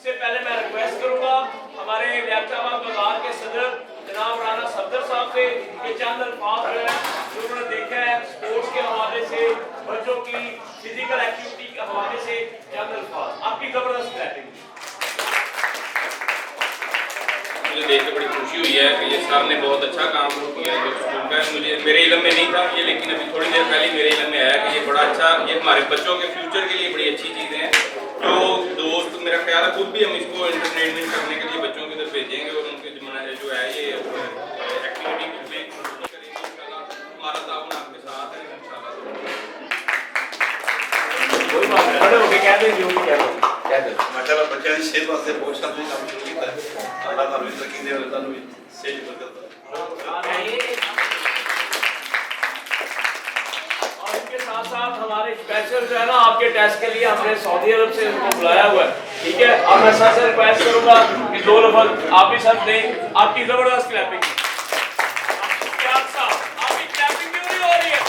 इससे पहले मैं रिक्वेस्ट करूंगा हमारे लियाकताबाद बाजार के सदर जनाब राना सफदर साहब से ये चंद अल्फाज जो है जो उन्होंने देखा है स्पोर्ट्स के हवाले से, बच्चों की फिजिकल एक्टिविटी के हवाले से चंद अल्फाज। आपकी जबरदस्त क्लैपिंग। मुझे देख के बड़ी खुशी हुई है कि ये सर ने बहुत अच्छा काम किया है जो स्कूल का। मुझे मेरे इल्म में नहीं था ये, लेकिन अभी थोड़ी देर पहले मेरे इल्म में आया कि ये बड़ा अच्छा, ये हमारे बच्चों के फ्यूचर के लिए बड़ी अच्छी चीज़ें हैं। जो दोस्त मेरा ख्याल है खुद भी हम इसको एंटरटेनमेंट करने के लिए बच्चों की तरफ भेजेंगे और उनके जो है ये एक्टिविटी में करेंगे। हमारा ताउन आपके साथ है इंशाल्लाह। माशाल्लाह बच्चों की सेहत वास्ते बहुत सारा काम शुरू किया है। अल्लाह ताला भी तरक्की दे, अल्लाह ताला भी सेहत बरकत दे। और इनके साथ साथ हमारे स्पेशल जो है ना आपके टेस्ट के लिए हमने सऊदी अरब से उनको बुलाया हुआ है, ठीक है। अब मैं सर से रिक्वेस्ट करूंगा कि दो लफ्ज आप भी सर दें। आपकी जबरदस्त क्लैपिंग। आपकी क्लैपिंग क्यों नहीं हो रही है?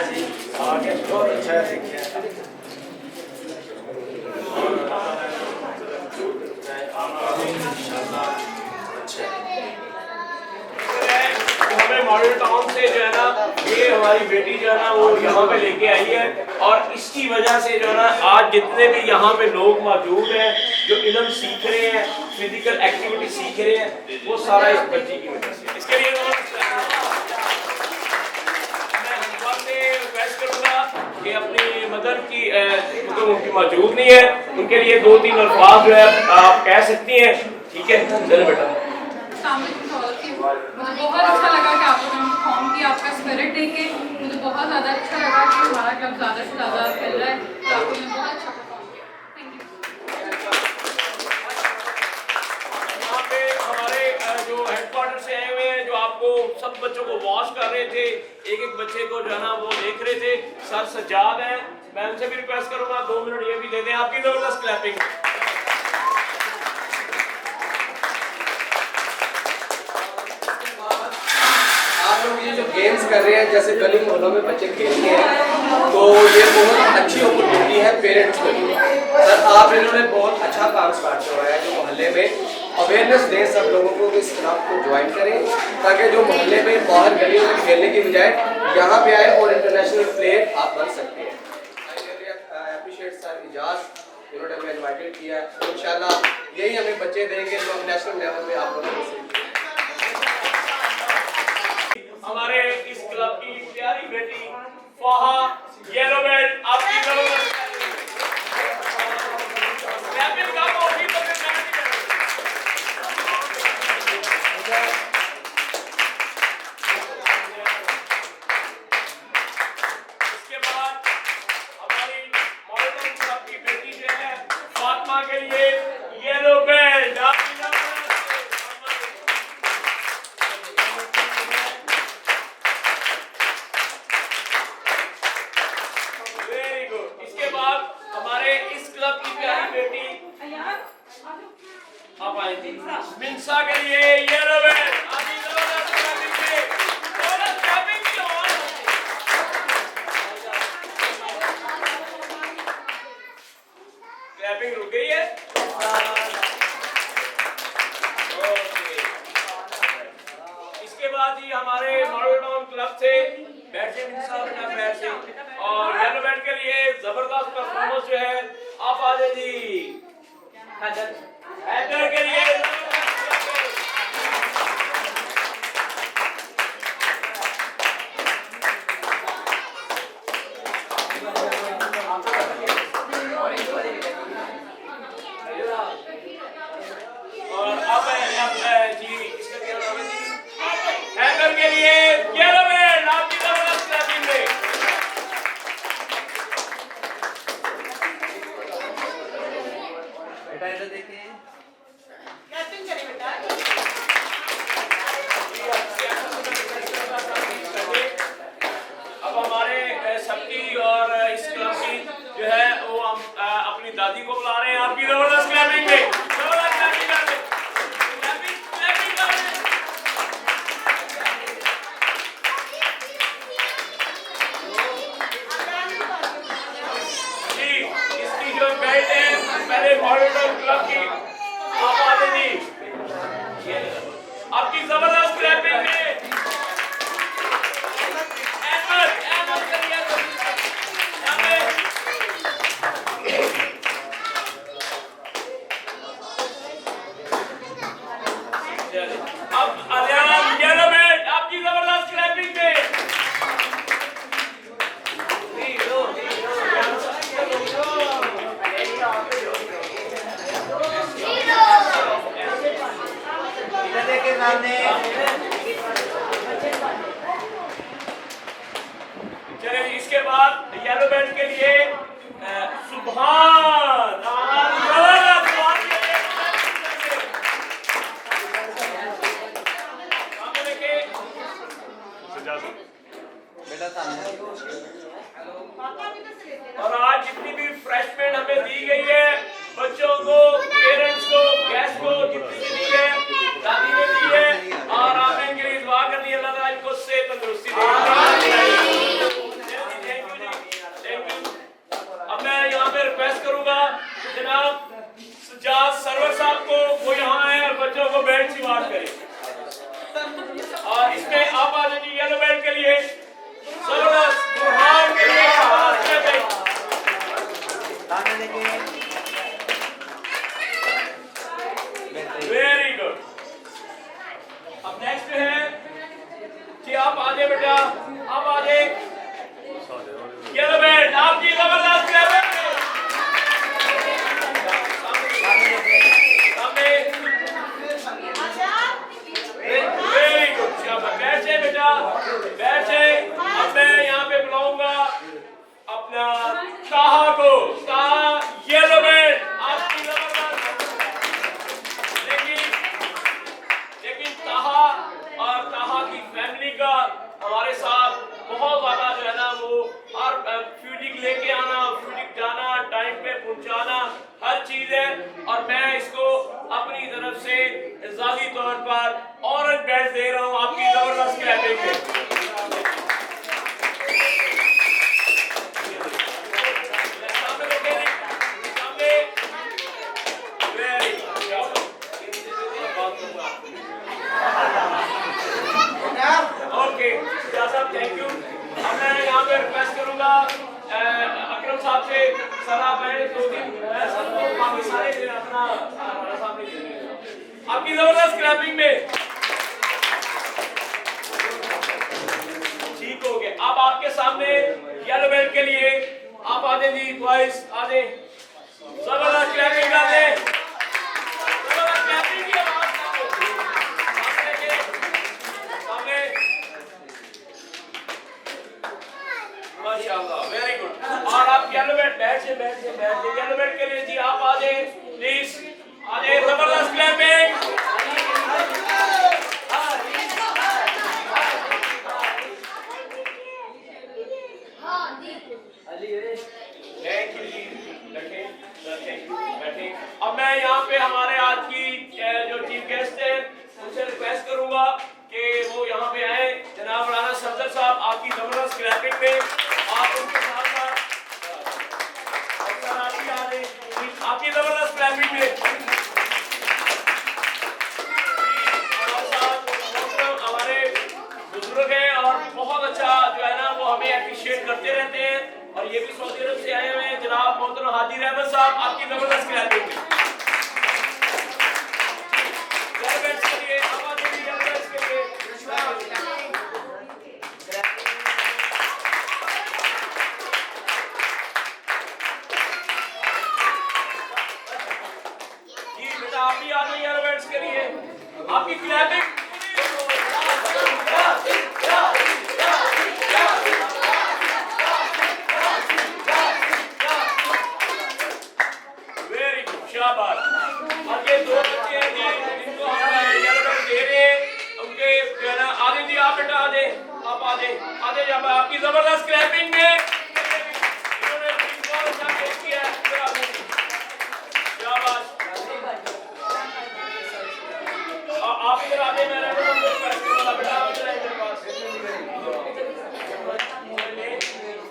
जी आगे बहुत अच्छा देखिए। हमें मॉडल टाउन से जो है ना ये हमारी बेटी जो है ना वो यहाँ पे लेके आई है और इसकी वजह से जो है ना आज जितने भी यहाँ पे लोग मौजूद हैं जो इल्म सीख रहे हैं, फिजिकल एक्टिविटी सीख रहे हैं, वो सारा इस बच्ची की वजह से। इसके लिए रिक्वेस्ट करूंगा कि अपनी मदर की मतलब उनकी मौजूद नहीं है, उनके लिए दो तीन अल्फाज जो है आप कह सकती हैं, ठीक है। चलो बेटा। मुझे बहुत अच्छा लगा कि आप लोगों ने परफॉर्म किया। आपका स्पिरिट देख के मुझे बहुत ज़्यादा अच्छा लगा कि हमारा क्लब ज़्यादा से ज़्यादा फैल रहा है। तो आप लोगों ने बहुत अच्छा परफॉर्म किया। Thank you. यहाँ पे हमारे जो हेडक्वार्टर से आए हुए हैं जो आपको सब बच्चों को वॉश कर रहे थे, एक एक बच्चे को जो है ना वो देख रहे थे, सर सज्जाद हैं, मैं उनसे भी रिक्वेस्ट करूंगा 2 मिनट ये भी दे दें। आपकी जबरदस्त क्लैपिंग। आप लोग ये जो गेम्स कर रहे हैं जैसे गली मोहल्लों में बच्चे खेलते हैं तो ये बहुत अच्छी अपॉर्चुनिटी है पेरेंट्स के लिए। सर आप इन्होंने बहुत अच्छा काम स्टार्ट करवाया है जो मोहल्ले में अवेयरनेस दें सब लोगों को इस क्लब को ज्वाइन करें ताकि जो मोहल्ले में बाहर गलियों में खेलने की बजाय यहाँ पे आए और इंटरनेशनल प्लेयर आप बन सकते हैं। आई अप्रिशिएट सर इजाज़ इन्होंने हमें इन्वाइटेड किया है, तो इंशाल्लाह यही हमें बच्चे देंगे जो नेशनल लेवल पे आप लोगों से। हमारे इस क्लब की प्यारी बेटी फाहा येलो बेल्ट, आपकी जबरदस्त क्लैपिंग का होगी तो फिर मैं नहीं करूंगा। इसके बाद हमारी मॉडल क्लब की बेटी जो है फातिमा के लिए येलो बेल्ट, आपकी मिंसा के लिए येलो बेल्ट, अभी जबरदस्त क्लैपिंग पे थोड़ा क्लैपिंग की आवाज। क्लैपिंग रुक गई है। ओके, इसके बाद ही हमारे मॉडल टाउन क्लब से बैठे मिंसा अपना पैर से और येलो बेल्ट के लिए जबरदस्त परफॉर्मेंस जो है आप आ जाए जी हैदर के लिए। और अब जी इसका क्या नाम है जी, हैदर के लिए येलो बेल्ट, आपकी जबरदस्त क्लैपिंग में। बेटा इधर देखिए, क्लैपिंग करें बेटा। अब हमारे सबकी और इस क्लब की जो है वो हम अपनी दादी को बुला रहे हैं, आपकी जबरदस्त क्लैपिंग में। जबरदस्त क्लैपिंग कर दे, क्लैपिंग कर दे। चलिए इसके बाद येलो बेल्ट के लिए सुभान और आज जितनी भी फ्रेशमेंट हमें दी गई है, बच्चों को, पेरेंट्स को, गेस्ट को जितनी भी दी है, दादी ने दी है, और आपने इनके लिए दुआ करनी है, अल्लाह ताला इनको सेहत तंदुरुस्ती दे। Thank you. अब मैं यहाँ पे रिक्वेस्ट करूंगा जनाब सज्जाद सरवर साहब को, वो यहाँ आए और बच्चों को बेल्ट से अवार्ड करें। और इसमें आप आ जाइए येलो बेल्ट के लिए जबरदस्त बुरहान के लिए वेरी गुड। अब नेक्स्ट है जी, आप आ जाए बेटा, आप आ जाए येलो बेल्ट आपकी जबरदस्त क्लैपिंग वेरी गुड। शाबाश, बैठे बेटा बैठे। अब मैं यहाँ पे बुलाऊंगा अपना ताहा को। ताहा येलो बेल्ट आपकी जबरदस्त। लेकिन ताहा और ताहा की फैमिली का हमारे साथ बहुत ज्यादा जो है ना, वो हर फीडिंग लेके आना, फीडिंग जाना, टाइम पे पहुंचाना, हर चीज है। और मैं इसको अपनी तरफ से इजाफी तौर पर ऑरेंज बेल्ट दे रहा हूँ आपकी जबरदस्त क्लैपिंग में। ओके साहब, थैंक यू। अब मैं यहाँ पे रिक्वेस्ट करूंगा अकरम साहब से, सर आप मैंने 2 दिन बाकी सारे अपना सामने आपकी जबरदस्त क्लैपिंग में ठीक हो गए। अब आपके सामने येलो बेल्ट के लिए आप आ जाए जी, बॉयज आ जाए, जबरदस्त क्लैपिंग कर दे, जबरदस्त क्लैपिंग की आवाज माशाल्लाह, वेरी गुड। और आप येलो बेल्ट बैठ जाए येलो बेल्ट के लिए जी आप आ जाए प्लीज, आ जाए, जबरदस्त क्लैपिंग। थैंक यू जी, बैठे। अब मैं यहाँ पे हमारे आज की जो चीफ गेस्ट है उनसे रिक्वेस्ट करूंगा कि वो यहाँ पे आए। जनाब राना सफदर साहब आपकी जबरदस्त क्लैपिंग में, आप उनके साथ आपकी जबरदस्त क्लैपिंग में हमारे बुजुर्ग हैं और बहुत अच्छा जो है ना वो हमें अप्रिशिएट करते रहते हैं। और ये भी सऊदी अरब से आए हुए हैं जनाब मोहतरम हाजी रहमत साहब, आपकी जबरदस्त क्लैपिंग में। आप भी आ जाइए एयरबैड्स के लिए, आपकी क्लैपिंग वेरी गुड, शाबाश। और ये 2 बच्चे हैं जी जिनको हम एयरबैड दे रहे हैं, उनके जो है ना आदि जी आप बेटा आधे, आप आधे जब आपकी जबरदस्त क्लैपिंग में इन्होंने बहुत अच्छा पेश किया है, शाबाश। आप इधर आते मैं रहने वाला बेटा इधर आए मेरे पास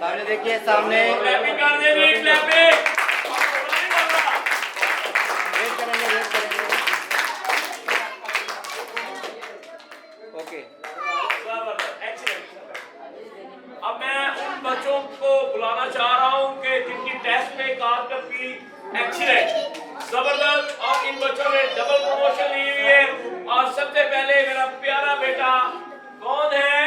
सामने देखिए, सामने क्लैपिंग कर दे जी, क्लैपिंग वेट करेंगे ओके। एक्सीलेंट। अब मैं उन बच्चों को बुलाना चाह रहा हूं कि जिनकी टेस्ट में कारकर्दगी एक्सीलेंट, जबरदस्त, और इन बच्चों ने डबल प्रमोशन ली हुई है। और सबसे पहले मेरा प्यारा बेटा कौन है?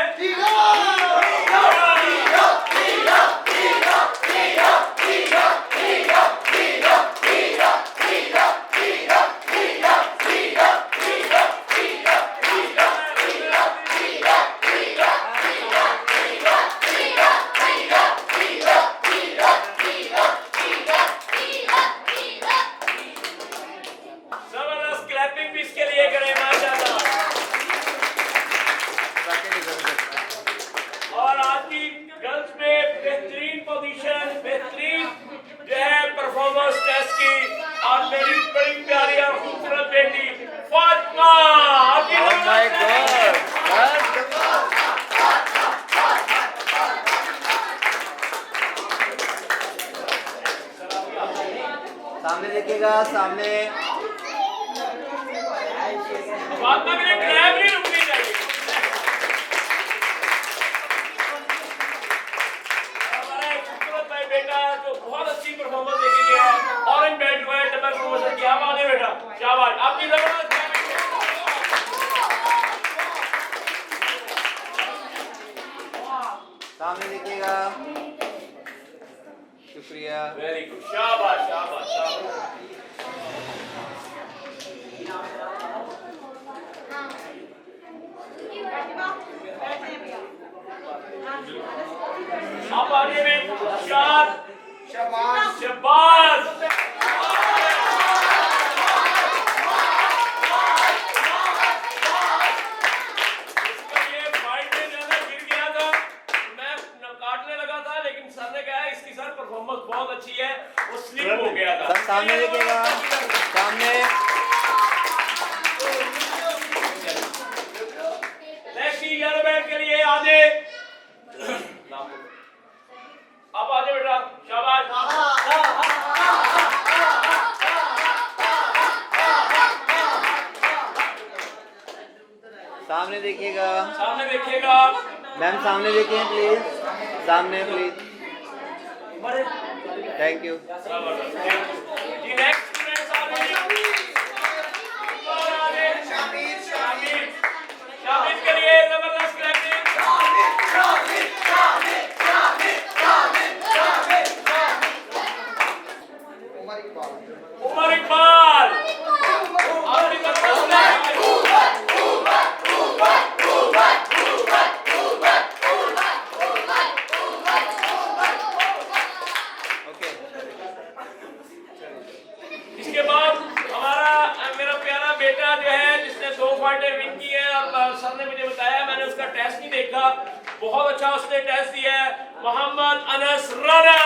और मेरी बड़ी प्यारी और खूबसूरत बेटी फातिमा। आपकी Oh my God! सामने देखिएगा, सामने। फातिमा के लिए क्रैप नहीं रुकनी चाहिए। हमारा एक खूबसूरत भाई बेटा जो बहुत अच्छी परफॉर्मेंस देके गया है, ऑरेंज बेल्ट हुआ है, डबल प्रमोशन। क्या बात है बेटा, शाबाश, आपकी जबरदस्त। सामने देखिएगा। शुक्रिया। वेरी गुड, शाबाश शाबाश शाबाश। आप आगे में शाबाश शाबाश। इसका ये फाइट में ज्यादा गिर गया था, मैं काटने लगा था, लेकिन सर ने कहा इसकी सर परफॉर्मेंस बहुत अच्छी है, वो स्लिप हो गया था। सर सामने देखिएगा, सामने। नेक्स्ट येलो बेल्ट के लिए आजे, आप आजे बेटा, शाबाश। सामने देखिएगा। सामने देखिएगा। मैम सामने देखिए प्लीज, सामने प्लीज। Thank you. जी नेक्स्ट स्टूडेंट्स आ रहे हैं। और आगे शामिल के लिए जबरदस्त क्लैपिंग। उमर इकबाल, आपकी जबरदस्त क्लैपिंग। ओके। इसके बाद हमारा मेरा प्यारा बेटा जो है, जिसने 2 फाइटें विन की है, और सर ने मुझे बताया, मैंने उसका टेस्ट नहीं देखा, बहुत अच्छा उसने टेस्ट दिया है, मोहम्मद अनस राना।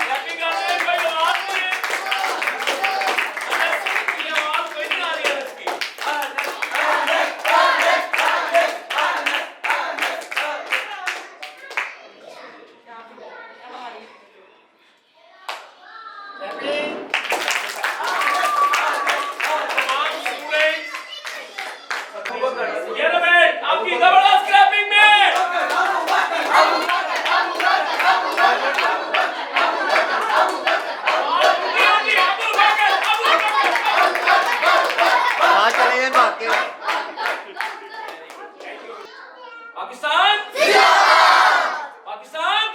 क्लैपिंग करते हैं, कोई आवाज नहीं है। अनस की आवाज कोई नहीं आ रही है इसकी। येलो बेल्ट आपकी जबरदस्त क्लैपिंग में। कहाँ चले गए भाग के? Pakistan Pakistan.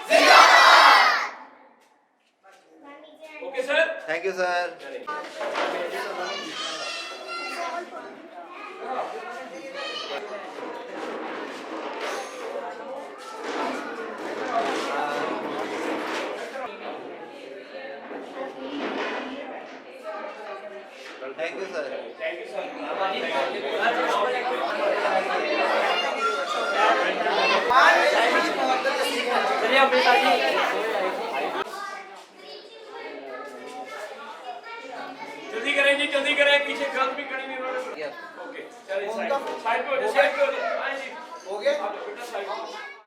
Okay sir. Thank you sir. Thank you sir. Thank you sir. जल्दी करें जी, जल्दी करें, पीछे गर्ल्स भी खड़ी नहीं हो रही। ओके चलिए, साइड पे हो जाओ, साइड पे हो जाओ। हाँ जी, हो गया। आप बेटा साइड पे।